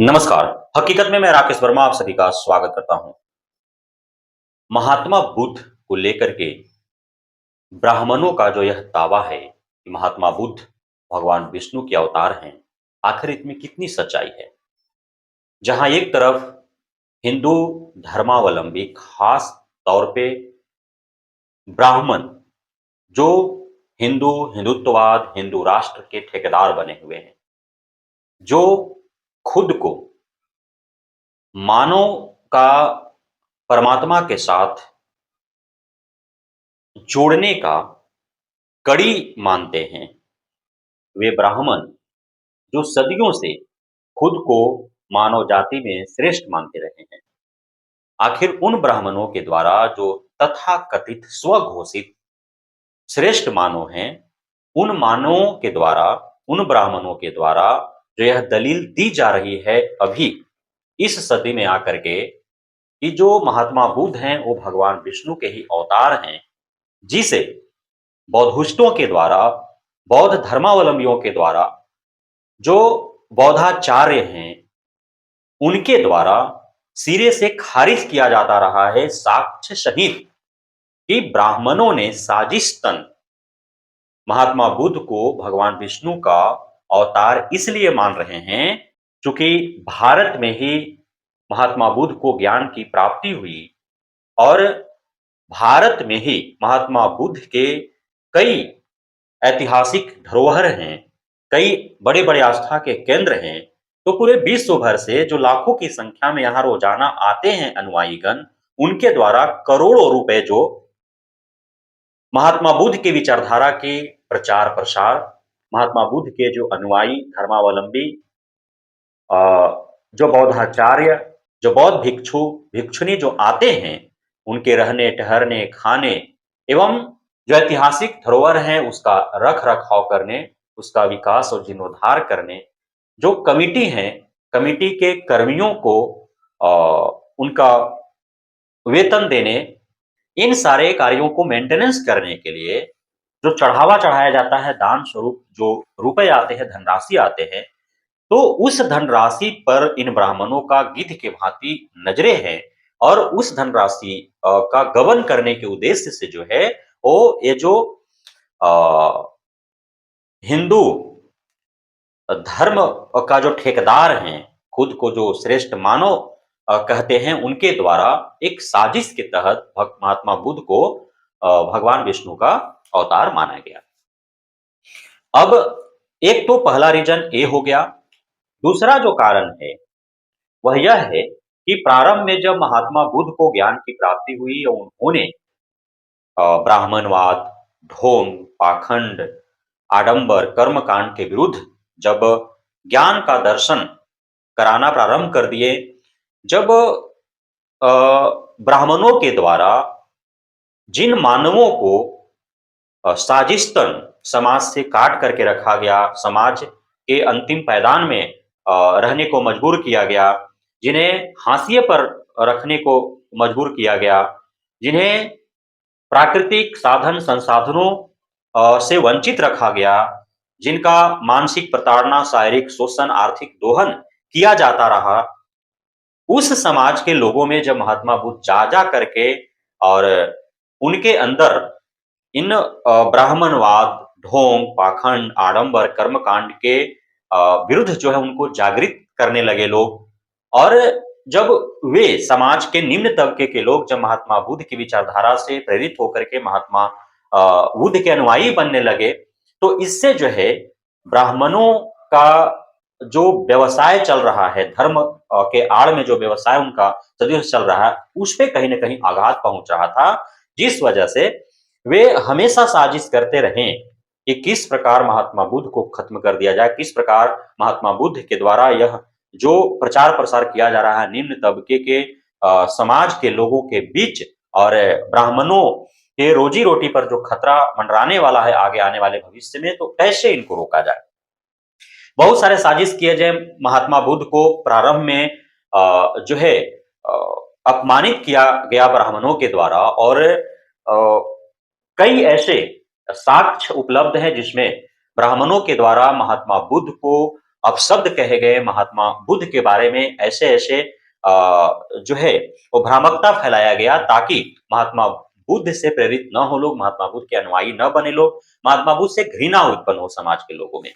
नमस्कार। हकीकत में मैं राकेश वर्मा आप सभी का स्वागत करता हूं। महात्मा बुद्ध को लेकर के ब्राह्मणों का जो यह दावा है कि महात्मा बुद्ध भगवान विष्णु के अवतार हैं, आखिर इसमें कितनी सच्चाई है? जहां एक तरफ हिंदू धर्मावलंबी खास तौर पे ब्राह्मण जो हिंदुत्ववाद, हिंदू राष्ट्र के ठेकेदार बने हुए हैं, जो खुद को मानव का परमात्मा के साथ जोड़ने का कड़ी मानते हैं, वे ब्राह्मण जो सदियों से खुद को मानव जाति में श्रेष्ठ मानते रहे हैं। आखिर उन ब्राह्मणों के द्वारा जो तथाकथित स्वघोषित श्रेष्ठ मानव हैं, उन मानवों के द्वारा, उन ब्राह्मणों के द्वारा जो यह दलील दी जा रही है अभी इस सदी में आकर के कि जो महात्मा बुद्ध हैं वो भगवान विष्णु के ही अवतार हैं, जिसे बौद्धिस्टों के द्वारा, बौद्ध धर्मावलंबियों के द्वारा, जो बौद्धाचार्य हैं, उनके द्वारा सिरे से खारिज किया जाता रहा है साक्ष्य सहित कि ब्राह्मणों ने साजिशतन महात्मा बुद्ध को भगवान विष्णु का अवतार इसलिए मान रहे हैं क्योंकि भारत में ही महात्मा बुद्ध को ज्ञान की प्राप्ति हुई और भारत में ही महात्मा बुद्ध के कई ऐतिहासिक धरोहर हैं, कई बड़े-बड़े आस्था के केंद्र हैं, तो पूरे विश्व भर से जो लाखों की संख्या में यहाँ रोजाना आते हैं अनुयायीगण, उनके द्वारा करोड़ों रुपए जो महात्मा बुद्ध की विचारधारा के प्रचार-प्रसार, महात्मा बुद्ध के जो अनुयायी, धर्मावलंबी अ, जो बौद्धाचार्य, जो बौद्ध भिक्षु, भिक्षुणी जो आते हैं, उनके रहने, ठहरने, खाने एवं जो ऐतिहासिक धरोहर है उसका रख-रखाव करने, उसका विकास और जीर्णोद्धार करने, जो कमिटी है, कमिटी के कर्मियों को अ, उनका वेतन देने, इन सारे कार्यों को मेंटेनेंस करने के लिए जो चढ़ावा चढ़ाया जाता है, दान स्वरूप जो रुपए आते हैं, धनराशि आते हैं, तो उस धनराशि पर इन ब्राह्मणों का गिद्ध के भांति नजरें हैं और उस धनराशि का गबन करने के उद्देश्य से जो है वो ये जो अ, हिंदू धर्म का जो ठेकेदार हैं, खुद को जो श्रेष्ठ मानव कहते हैं, उनके द्वारा एक साजिश के तहत महात्मा बुद्ध को भगवान विष्णु का अवतार माना गया। अब एक तो पहला रीजन ये हो गया। दूसरा जो कारण है वह यह है कि प्रारंभ में जब महात्मा बुद्ध को ज्ञान की प्राप्ति हुई और उन्होंने ब्राह्मणवाद, ढोंग, पाखंड, आडंबर, कर्मकांड के विरुद्ध जब ज्ञान का दर्शन कराना प्रारंभ कर दिए, जब ब्राह्मणों के द्वारा जिन मानवों को साजिशतन समाज से काट करके रखा गया, समाज के अंतिम पायदान में रहने को मजबूर किया गया, जिन्हें हाशिए पर रखने को मजबूर किया गया, जिन्हें प्राकृतिक साधन संसाधनों से वंचित रखा गया, जिनका मानसिक प्रताड़ना, शारीरिक शोषण, आर्थिक दोहन किया जाता रहा, उस समाज के लोगों में जब महात्मा बुद्ध जा करके और उनके अंदर इन ब्राह्मणवाद, ढोंग, पाखंड, आडंबर, कर्मकांड के विरुद्ध जो है उनको जागृत करने लगे लोग और जब वे समाज के निम्न तबके के लोग जब महात्मा बुद्ध की विचारधारा से प्रेरित होकर के महात्मा बुद्ध के अनुयायी बनने लगे, तो इससे जो है ब्राह्मणों का जो व्यवसाय चल रहा है, धर्म के आड़ में जो व्यवसाय उनका सदियों से चल रहा है, उस पे कहीं न कहीं आघात पहुँच रहा था, जिस वजह से वे हमेशा साजिश करते रहे कि किस प्रकार महात्मा बुद्ध को खत्म कर दिया जाए, किस प्रकार महात्मा बुद्ध के द्वारा यह जो प्रचार-प्रसार किया जा रहा है निम्न तबके के समाज के लोगों के बीच और ब्राह्मणों के रोजी-रोटी पर जो खतरा मंडराने वाला है आगे आने वाले भविष्य में, तो कैसे इनको रोका जाए? बहुत सारे साजिश किए गए महात्मा बुद्ध को प्रारंभ में जो है अ, अपमानित किया गया ब्राह्मणों के द्वारा और कई ऐसे साक्ष्य उपलब्ध हैं जिसमें ब्राह्मणों के द्वारा महात्मा बुद्ध को अपशब्द कहे गए महात्मा बुद्ध के बारे में, ऐसे-ऐसे जो है वो भ्रामकता फैलाया गया ताकि महात्मा बुद्ध से प्रेरित न हो लोग, महात्मा बुद्ध के अनुयायी न बने लोग, महात्मा बुद्ध से घृणा उत्पन्न हो समाज के लोगों में।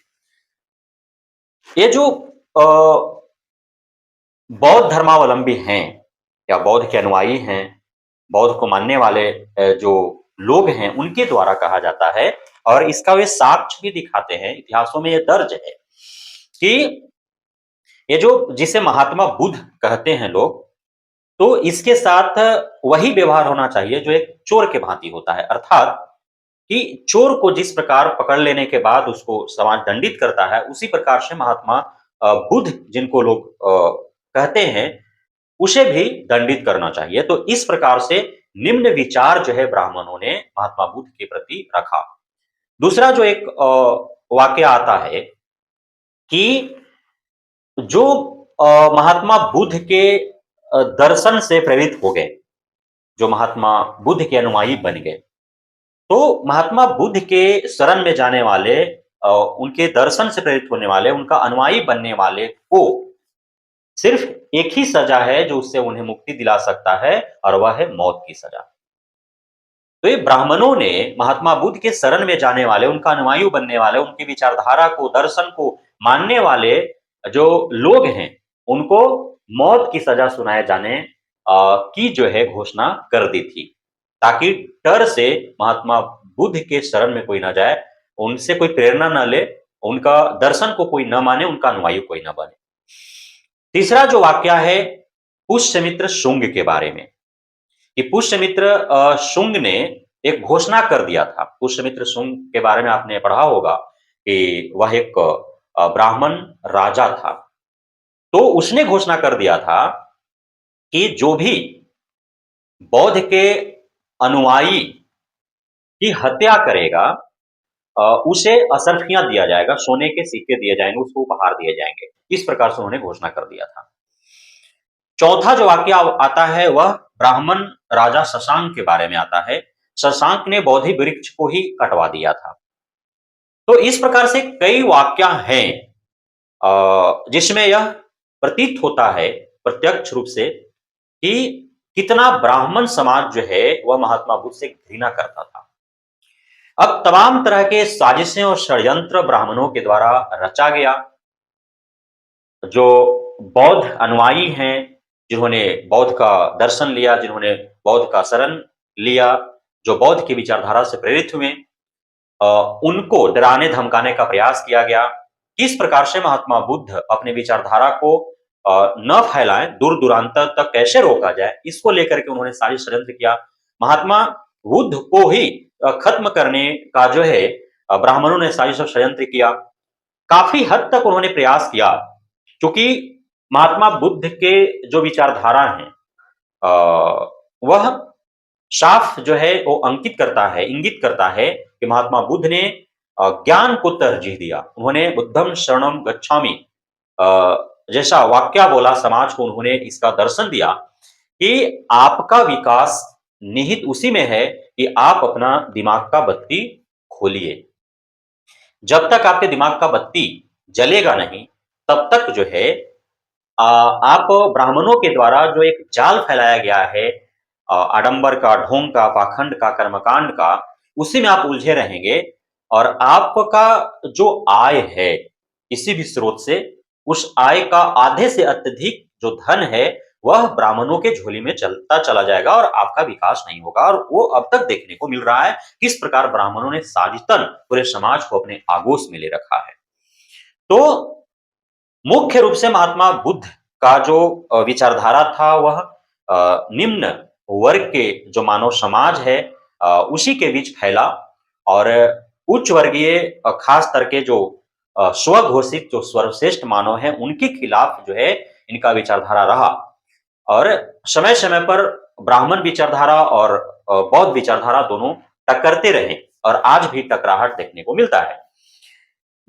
ये जो अ, बौद्ध धर्मावलंबी हैं या बौद्ध के अनुयायी हैं, बौद्ध को मानने वाले जो लोग हैं, उनके द्वारा कहा जाता है और इसका वे साक्ष्य भी दिखाते हैं, इतिहासों में ये दर्ज है कि ये जो जिसे महात्मा बुद्ध कहते हैं लोग, तो इसके साथ वही व्यवहार होना चाहिए जो एक चोर के भांति होता है। अर्थात कि चोर को जिस प्रकार पकड़ लेने के बाद उसको समाज दंडित करता है, उसी प्रकार से महात्मा बुद्ध जिनको लोग कहते हैं, उसे भी दंडित करना चाहिए। तो इस प्रकार से निम्न विचार जो है ब्राह्मणों ने महात्मा बुद्ध के प्रति रखा। दूसरा जो एक वाक्य आता है कि जो महात्मा बुद्ध के दर्शन से प्रेरित हो गए, जो महात्मा बुद्ध के अनुयायी बन गए, तो महात्मा बुद्ध के शरण में जाने वाले, उनके दर्शन से प्रेरित होने वाले, उनका अनुयायी बनने वाले को सिर्फ एक ही सजा है जो उससे उन्हें मुक्ति दिला सकता है और वह है मौत की सजा। तो ये ब्राह्मणों ने महात्मा बुद्ध के शरण में जाने वाले, उनका अनुयायी बनने वाले, उनकी विचारधारा को, दर्शन को मानने वाले जो लोग हैं, उनको मौत की सजा सुनाए जाने की जो है घोषणा कर दी थी, ताकि डर से महात्मा बुद्ध के शरण में कोई ना जाए, उनसे कोई प्रेरणा न ले, उनका दर्शन को कोई न माने, उनका अनुयायी कोई न बने। तीसरा जो वाक्य है पुष्यमित्र शुंग के बारे में, कि पुष्यमित्र शुंग ने एक घोषणा कर दिया था। पुष्यमित्र शुंग के बारे में आपने पढ़ा होगा कि वह एक ब्राह्मण राजा था। तो उसने घोषणा कर दिया था कि जो भी बौद्ध के अनुयायी की हत्या करेगा, उसे असरफियां दिया जाएगा, सोने के सिक्के दिए जाएंगे, उसको उपहार दिए जाएंगे। इस प्रकार से उन्होंने घोषणा कर दिया था। चौथा जो वाक्य आता है वह ब्राह्मण राजा शशांक के बारे में आता है। शशांक ने बोधि वृक्ष को ही कटवा दिया था। तो इस प्रकार से कई वाक्य हैं जिसमें यह प्रतीत होता है प्रत्यक्ष रूप से कि कितना ब्राह्मण समाज जो है वह महात्मा बुद्ध से घृणा करता था। अब तमाम तरह के साजिशें और षड्यंत्र ब्राह्मणों के द्वारा रचा गया। जो बौद्ध अनुयायी हैं, जिन्होंने बौद्ध का दर्शन लिया, जिन्होंने बौद्ध का शरण लिया, जो बौद्ध की विचारधारा से प्रेरित हुए, उनको डराने धमकाने का प्रयास किया गया। किस प्रकार से महात्मा बुद्ध अपने विचारधारा को न फैलाएं, दूर दूरांतर तक कैसे रोका जाए, इसको लेकर के उन्होंने साजिश षड्यंत्र किया। महात्मा बुद्ध को ही खत्म करने का जो है ब्राह्मणों ने साजिश और षड्यंत्र किया। काफी हद तक उन्होंने प्रयास किया, क्योंकि महात्मा बुद्ध के जो विचारधारा हैं वह साफ जो है वो अंकित करता है, इंगित करता है कि महात्मा बुद्ध ने ज्ञान को तरजीह दिया। उन्होंने बुद्धम शरणम गच्छामि जैसा वाक्य बोला समाज को, उन्होंने इसका दर्शन दिया कि आपका विकास निहित उसी में है कि आप अपना दिमाग का बत्ती खोलिए। जब तक आपके दिमाग का बत्ती जलेगा नहीं, तब तक जो है आप ब्राह्मणों के द्वारा जो एक जाल फैलाया गया है आडंबर का, ढोंग का, पाखंड का, कर्मकांड का, उसी में आप उलझे रहेंगे और आपका जो आय है किसी भी स्रोत से, उस आय का आधे से अत्यधिक जो धन है वह ब्राह्मणों के झोली में चलता चला जाएगा और आपका विकास नहीं होगा। और वो अब तक देखने को मिल रहा है किस प्रकार ब्राह्मणों ने साजितन पूरे समाज को अपने आगोश में ले रखा है। तो मुख्य रूप से महात्मा बुद्ध का जो विचारधारा था वह निम्न वर्ग के जो मानव समाज है उसी के बीच फैला और उच्च वर्गीय खास करके जो स्वघोषित जो सर्वश्रेष्ठ मानव हैं उनके खिलाफ जो है इनका विचारधारा रहा। और समय समय पर ब्राह्मण विचारधारा और बौद्ध विचारधारा दोनों टक्करते रहे और आज भी टकराहट देखने को मिलता है।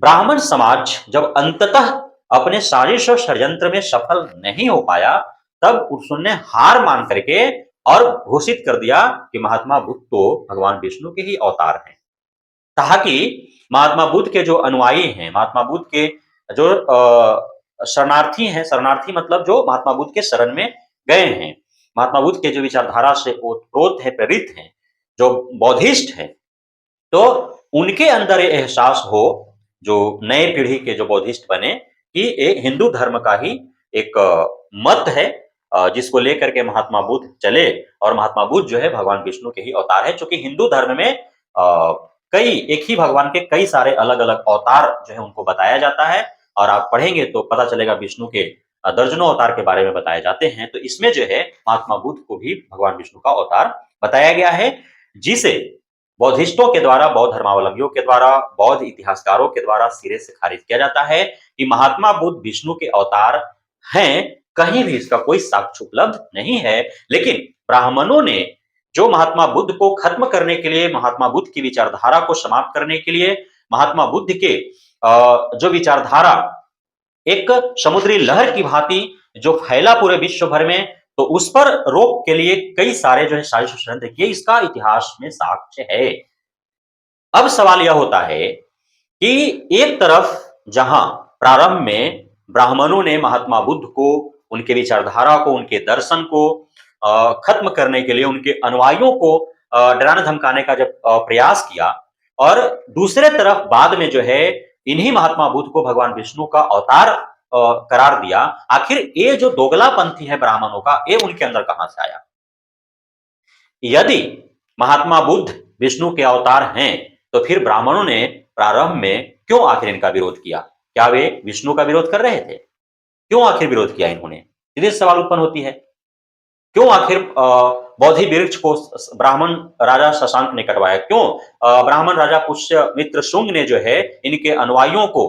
ब्राह्मण समाज जब अंततः अपने साजिश और षड्यंत्र में सफल नहीं हो पाया, तब उसने हार मान करके और घोषित कर दिया कि महात्मा बुद्ध तो भगवान विष्णु के ही अवतार हैं। कहा कि महात्मा बुद्ध के जो अनुयायी हैं, महात्मा बुद्ध के जो शरणार्थी हैं, शरणार्थी मतलब जो महात्मा बुद्ध के शरण में गए हैं, महात्मा बुद्ध के जो विचारधारा से ओतप्रोत है, प्रेरित हैं, जो बौद्धिस्ट हैं, तो उनके अंदर ये एहसास हो, जो नए पीढ़ी के जो बौद्धिस्ट बने, कि ये हिंदू धर्म का ही एक मत है, जिसको लेकर के महात्मा बुद्ध चले, और महात्मा बुद्ध जो है भगवान विष्णु के ही अवतार है। चूंकि हिंदू धर्म में कई एक ही भगवान के कई सारे अलग-अलग अवतार जो है उनको बताया जाता है, और आप पढ़ेंगे तो पता चलेगा विष्णु के दर्जनों अवतार के बारे में बताए जाते हैं। तो इसमें जो है महात्मा बुद्ध को भी भगवान विष्णु का अवतार बताया गया है, जिसे बौद्धिस्टों के द्वारा, बौद्ध धर्मावलंबियों के द्वारा, बौद्ध इतिहासकारों के द्वारा सिरे से खारिज किया जाता है कि महात्मा बुद्ध विष्णु के अवतार हैं। कहीं भी इसका कोई साक्ष्य उपलब्ध नहीं है, लेकिन ब्राह्मणों ने जो महात्मा बुद्ध को खत्म करने के लिए, महात्मा बुद्ध की विचारधारा को समाप्त करने के लिए, महात्मा बुद्ध के जो विचारधारा एक समुद्री लहर की भांति जो फैला पूरे विश्व भर में, तो उस पर रोक के लिए कई सारे जो है साजिश षड्यंत्र किए, इसका इतिहास में साक्ष्य है। अब सवाल यह होता है कि एक तरफ जहां प्रारंभ में ब्राह्मणों ने महात्मा बुद्ध को, उनके विचारधारा को, उनके दर्शन को खत्म करने के लिए उनके अनुयायियों को डराने धमकाने का जब प्रयास किया, और दूसरे तरफ बाद में जो है इन्हीं महात्मा बुद्ध को भगवान विष्णु का अवतार करार दिया, आखिर ये जो दोगलापंथी है ब्राह्मणों का, ये उनके अंदर कहां से आया? यदि महात्मा बुद्ध विष्णु के अवतार हैं, तो फिर ब्राह्मणों ने प्रारंभ में क्यों आखिर इनका विरोध किया? क्या वे विष्णु का विरोध कर रहे थे? क्यों आखिर विरोध किया इन्होंने? सीधे सवाल उत्पन्न होती है। क्यों आखिर बोधि वृक्ष को ब्राह्मण राजा शशांक ने कटवाया? क्यों ब्राह्मण राजा पुष्यमित्र शुंग ने जो है इनके अनुयायियों को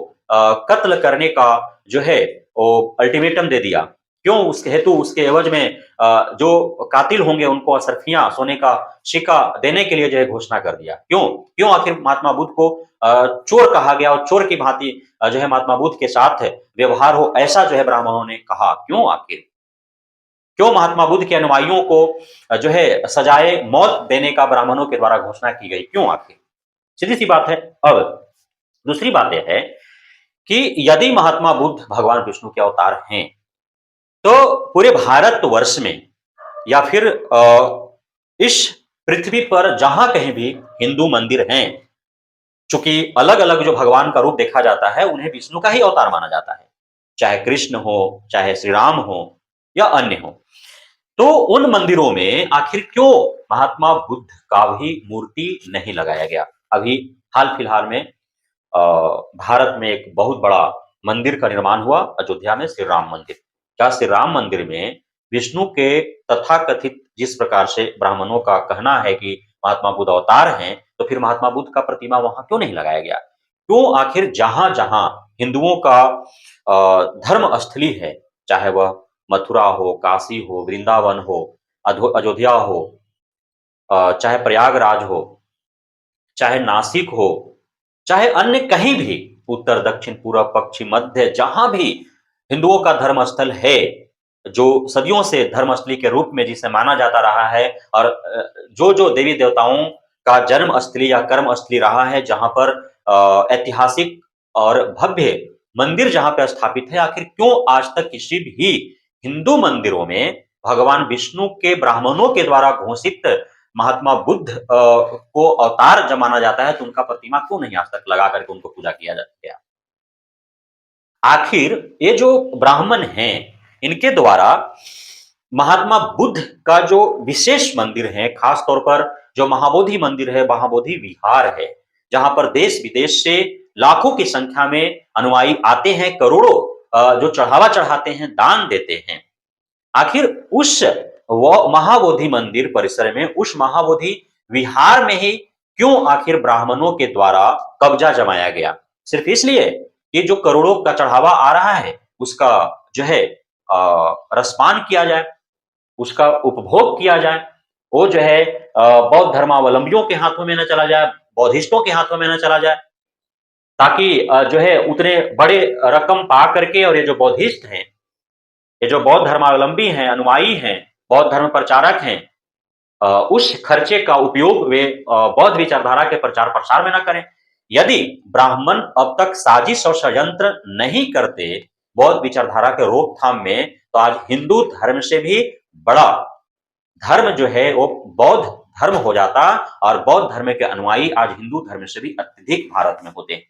कत्ल करने का जो है वो अल्टीमेटम दे दिया? क्यों उसके हेतु, उसके एवज में जो कातिल होंगे उनको असरफियां, सोने का सिक्का देने के लिए जो है घोषणा कर दिया? क्यों? क्यों आखिर महात्मा बुद्ध को चोर कहा गया, और चोर की भांति जो है महात्मा बुद्ध के साथ व्यवहार हो, ऐसा जो है ब्राह्मणों ने कहा? क्यों आखिर? क्यों महात्मा बुद्ध के अनुयायियों को जो है सजाए मौत देने का ब्राह्मणों के द्वारा घोषणा की गई? क्यों आखिर? सीधी सी बात है। अब दूसरी बात यह है कि यदि महात्मा बुद्ध भगवान विष्णु के अवतार हैं, तो पूरे भारतवर्ष में या फिर इस पृथ्वी पर जहां कहीं भी हिंदू मंदिर हैं, चूंकि अलग अलग जो भगवान का रूप देखा जाता है उन्हें विष्णु का ही अवतार माना जाता है, चाहे कृष्ण हो, चाहे श्री राम हो, या अन्य हो, तो उन मंदिरों में आखिर क्यों महात्मा बुद्ध का भी मूर्ति नहीं लगाया गया? अभी हाल फिलहाल में भारत में एक बहुत बड़ा मंदिर का निर्माण हुआ, अयोध्या में श्री राम मंदिर। क्या श्री राम मंदिर में विष्णु के तथाकथित, जिस प्रकार से ब्राह्मणों का कहना है कि महात्मा बुद्ध अवतार हैं, तो फिर महात्मा बुद्ध का प्रतिमा वहां क्यों नहीं लगाया गया? क्यों आखिर जहां जहां हिंदुओं का धर्म स्थली है, चाहे वह मथुरा हो, काशी हो, वृंदावन हो, अयोध्या हो, चाहे प्रयागराज हो, चाहे नासिक हो, चाहे अन्य कहीं भी, उत्तर, दक्षिण, पूर्व, पश्चिम, मध्य, जहां भी हिंदुओं का धर्म स्थल है, जो सदियों से धर्मस्थली के रूप में जिसे माना जाता रहा है, और जो जो देवी देवताओं का जन्म स्थली या कर्म स्थली रहा है, जहां पर ऐतिहासिक और भव्य मंदिर जहां पर स्थापित है, आखिर क्यों आज तक किसी भी हिंदू मंदिरों में भगवान विष्णु के ब्राह्मणों के द्वारा घोषित महात्मा बुद्ध को अवतार जब माना जाता है, तो उनका प्रतिमा क्यों नहीं आज तक लगा करके उनको पूजा किया जाता है? आखिर ये जो ब्राह्मण हैं, इनके द्वारा महात्मा बुद्ध का जो विशेष मंदिर है, खास तौर पर जो महाबोधि मंदिर है, महाबोधि विहार है, जहां पर देश विदेश से लाखों की संख्या में अनुयायी आते हैं, करोड़ों जो चढ़ावा चढ़ाते हैं, दान देते हैं। आखिर उस महाबोधि मंदिर परिसर में, उस महाबोधि विहार में ही क्यों आखिर ब्राह्मणों के द्वारा कब्जा जमाया गया? सिर्फ इसलिए कि जो करोड़ों का चढ़ावा आ रहा है, उसका जो है रसपान किया जाए, उसका उपभोग किया जाए, वो जो है बौद्ध धर्मावलंबियों के हाथों में न चला जाए, बौद्धिस्टों के हाथों में न चला जाए, ताकि जो है उतने बड़े रकम पा करके, और ये जो बौद्धिस्ट हैं, ये जो बौद्ध धर्मावलंबी हैं, अनुयायी हैं, बौद्ध धर्म प्रचारक हैं, उस खर्चे का उपयोग वे बौद्ध विचारधारा के प्रचार प्रसार में न करें। यदि ब्राह्मण अब तक साजिश और षड्यंत्र नहीं करते बौद्ध विचारधारा के रोकथाम में, तो आज हिंदू धर्म से भी बड़ा धर्म जो है वो बौद्ध धर्म हो जाता, और बौद्ध धर्म के अनुयायी आज हिंदू धर्म से भी अत्यधिक भारत में होते।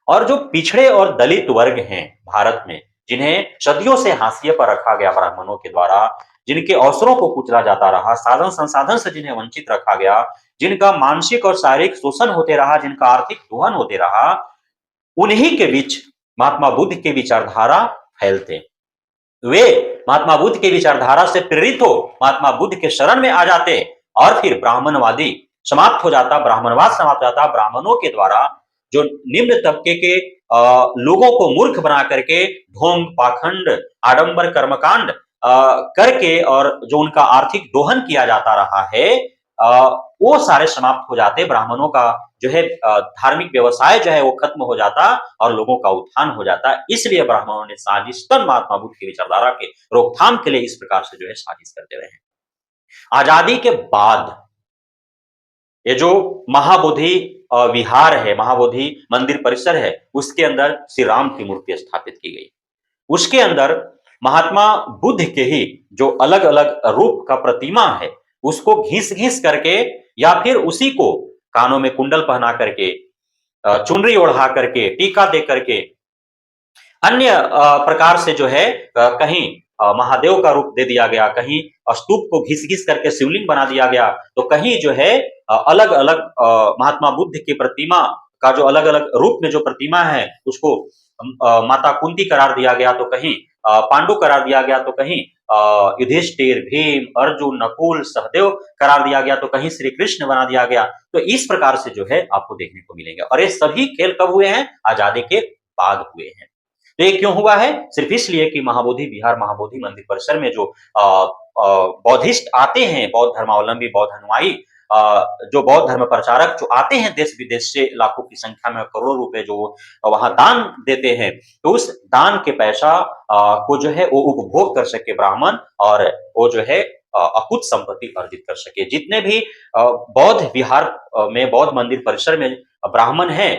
और जो पिछड़े और दलित वर्ग हैं भारत में, जिन्हें सदियों से हाशिए पर रखा गया ब्राह्मणों के द्वारा, जिनके अवसरों को कुचला जाता रहा, साधन संसाधन से जिन्हें वंचित रखा गया, जिनका मानसिक और शारीरिक शोषण होते रहा, जिनका आर्थिक दोहन होते रहा, उन्हीं के बीच महात्मा बुद्ध के विचारधारा फैलते। वे महात्मा बुद्ध की विचारधारा से प्रेरित हो महात्मा बुद्ध के शरण में आ जाते, और फिर ब्राह्मणवादी समाप्त हो जाता, ब्राह्मणवाद समाप्त हो जाता। ब्राह्मणों के द्वारा जो निम्न तबके के लोगों को मूर्ख बना करके ढोंग, पाखंड, आडंबर, कर्मकांड करके और जो उनका आर्थिक दोहन किया जाता रहा है, वो सारे समाप्त हो जाते। ब्राह्मणों का जो है धार्मिक व्यवसाय जो है वो खत्म हो जाता और लोगों का उत्थान हो जाता। इसलिए ब्राह्मणों ने साजिशतन महात्मा बुद्ध की विचारधारा के रोकथाम के लिए इस प्रकार से जो है साजिश करते रहे हैं। आजादी के बाद ये जो महाबोधि विहार है, महाबोधि मंदिर परिसर है, उसके अंदर श्री राम की मूर्ति स्थापित की गई। उसके अंदर महात्मा बुद्ध के ही जो अलग अलग रूप का प्रतिमा है, उसको घिस घिस करके या फिर उसी को कानों में कुंडल पहना करके, चुनरी ओढ़ा करके, टीका दे करके, अन्य प्रकार से जो है कहीं महादेव का रूप दे दिया गया, कहीं स्तूप को घिस घिस करके शिवलिंग बना दिया गया, तो कहीं जो है अलग अलग महात्मा बुद्ध की प्रतिमा का जो अलग अलग रूप में जो प्रतिमा है उसको माता कुंती करार दिया गया, तो कहीं पांडु करार दिया गया, तो कहीं युधिष्ठिर, भीम, अर्जुन, नकुल, सहदेव करार दिया गया, तो कहीं श्री कृष्ण बना दिया गया। तो इस प्रकार से जो है आपको देखने को मिलेंगे, और ये सभी खेल कब हुए हैं? आजादी के बाद हुए हैं। तो ये क्यों हुआ है? सिर्फ इसलिए कि महाबोधि विहार, महाबोधि मंदिर परिसर में जो बौद्धिस्ट आते हैं, बौद्ध धर्मावलंबी, बौद्ध अनुयायी, जो बौद्ध धर्म प्रचारक जो आते हैं देश विदेश से लाखों की संख्या में, करोड़ों रुपए जो वहां दान देते हैं, तो उस दान के पैसा को जो है वो उपभोग कर सके ब्राह्मण, और वो जो है अकुत संपत्ति अर्जित कर सके। जितने भी बौद्ध विहार में, बौद्ध मंदिर परिसर में ब्राह्मण हैं,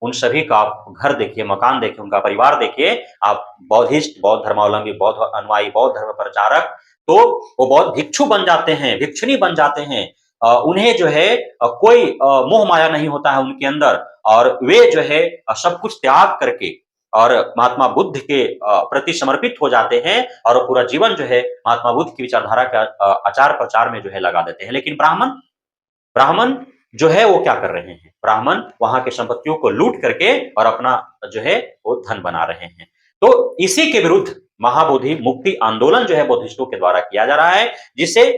उन सभी का आप घर देखिए, मकान देखिए, उनका परिवार देखिए, आप बौद्धिस्ट, बौद्ध धर्मावलंबी, बौद्ध अनुयायी, बौद्ध धर्म प्रचारक, तो वो बौद्ध भिक्षु बन जाते हैं, भिक्षुणी बन जाते हैं। उन्हें जो है कोई मोह माया नहीं होता है उनके अंदर, और वे जो है सब कुछ त्याग करके और महात्मा बुद्ध के प्रति समर्पित हो जाते हैं, और पूरा जीवन जो है महात्मा बुद्ध की विचारधारा का आचार प्रचार में जो है लगा देते हैं। लेकिन ब्राह्मण ब्राह्मण जो है वो क्या कर रहे हैं? ब्राह्मण वहां के संपत्तियों को लूट करके और अपना जो है वो धन बना रहे हैं। तो इसी के विरुद्ध महाबोधि मुक्ति आंदोलन जो है बौद्धिस्टों के द्वारा किया जा रहा है, जिसे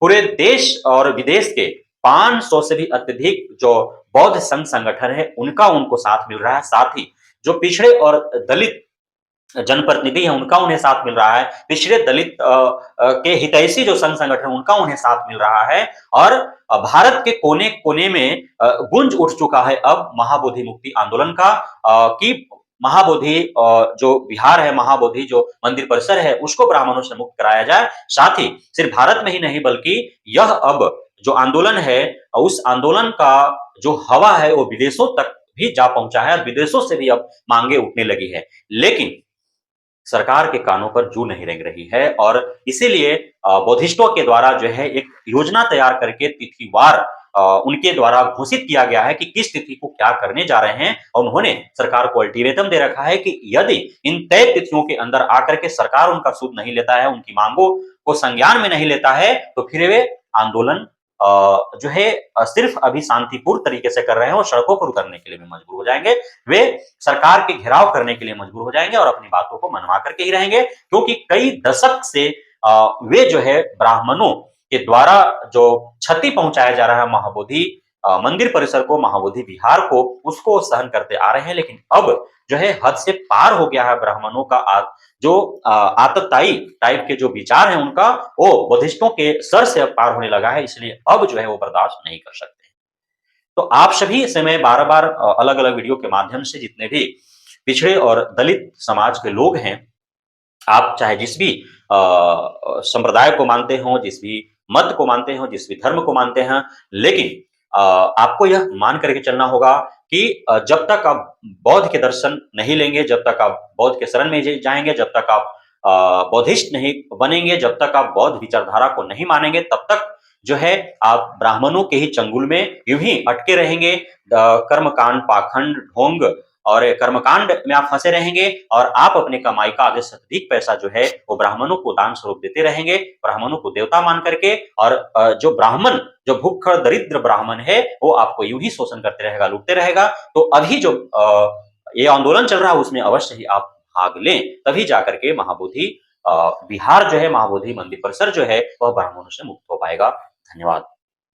पूरे देश और विदेश के 500 से भी अत्यधिक जो बौद्ध संघ संगठन है उनका उनको साथ मिल रहा है। साथ ही जो पिछड़े और दलित जनप्रतिनिधि हैं उनका उन्हें साथ मिल रहा है, पिछड़े दलित के हितैषी जो संघ संगठन उनका उन्हें साथ मिल रहा है, और भारत के कोने कोने में गुंज उठ चुका है अब महाबोधि मुक्ति आंदोलन का, कि महाबोधि जो विहार है, महाबोधि जो मंदिर परिसर है, उसको ब्राह्मणों से मुक्त कराया जाए। साथ ही सिर्फ भारत में ही नहीं बल्कि यह अब जो आंदोलन है, उस आंदोलन का जो हवा है वो विदेशों तक भी जा पहुंचा है, और विदेशों से भी अब मांगे उठने लगी है। लेकिन सरकार के कानों पर जू नहीं रेंग रही है, और इसीलिए बौद्धिस्टों के द्वारा जो है एक योजना तैयार करके तिथिवार उनके द्वारा घोषित किया गया है कि किस तिथि को क्या करने जा रहे हैं, और उन्होंने सरकार को अल्टीमेटम दे रखा है कि यदि इन तय तिथियों के अंदर आकर के सरकार उनका सुध नहीं लेता है, उनकी मांगों को संज्ञान में नहीं लेता है, तो फिर वे आंदोलन जो है सिर्फ अभी शांतिपूर्ण तरीके से कर रहे हैं, और सड़कों पर उतरने के लिए भी मजबूर हो जाएंगे। वे सरकार के घेराव करने के लिए मजबूर हो जाएंगे और अपनी बातों को मनवा करके ही रहेंगे, क्योंकि कई दशक से वे जो है ब्राह्मणों के द्वारा जो क्षति पहुंचाया जा रहा है महाबोधि मंदिर परिसर को, महाबोधि विहार को, उसको सहन करते आ रहे हैं। लेकिन अब जो है हद से पार हो गया है ब्राह्मणों का जो आतताई टाइप के जो विचार हैं उनका, वो बौद्धिस्टों के सर से पार होने लगा है, इसलिए अब जो है वो बर्दाश्त नहीं कर सकते। तो आप सभी से मैं बार-बार अलग-अलग वीडियो के माध्यम से जितने भी पिछड़े और दलित समाज के लोग हैं, आप चाहे जिस भी संप्रदाय को मानते हो, जिस भी मत को मानते हो, जिस भी धर्म को मानते हैं, लेकिन आपको यह मान करके चलना होगा कि जब तक आप बौद्ध के दर्शन नहीं लेंगे, जब तक आप बौद्ध के शरण में जाएँगे, जब तक आप बौद्धिस्ट नहीं बनेंगे, जब तक आप बौद्ध विचारधारा को नहीं मानेंगे, तब तक जो है आप ब्राह्मणों के ही चंगुल में यूँ ही अटके रहेंगे। कर्मकांड, पाखंड, ढोंग और कर्मकांड में आप फँसे रहेंगे और आप अपनी कमाई का आधे से अधिक पैसा जो है वो ब्राह्मणों को दान स्वरूप देते रहेंगे, ब्राह्मणों को देवता मान करके। और जो ब्राह्मण, जो भूखड़ दरिद्र ब्राह्मण है, वो आपको यूँ ही शोषण करते रहेगा, लूटते रहेगा। तो अभी जो ये आंदोलन चल रहा है उसमें अवश्य ही आप भाग लें, तभी जाकर के महाबोधि बिहार जो है, महाबोधि मंदिर परिसर जो है, वह ब्राह्मणों से मुक्त हो पाएगा। धन्यवाद।